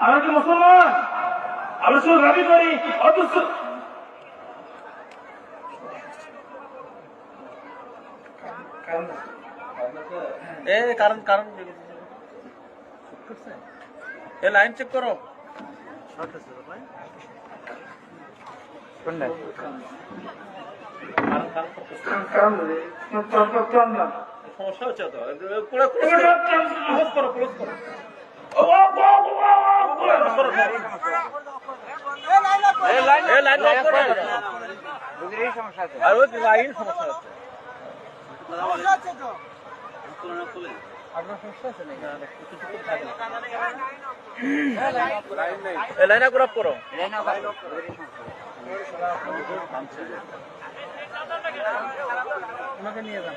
আমরা কি মুসলমান? আমরা শুধু দাবি করি অথচ কারণ এ লাইন চেক করো। সমস্যা হচ্ছে তো ক্লোজ করো ক্লোজ করো। লাইন লক করো। আর ওই লাইন সমস্যা হচ্ছে। লাইন আপ করো। ওনাকে নিয়ে যান।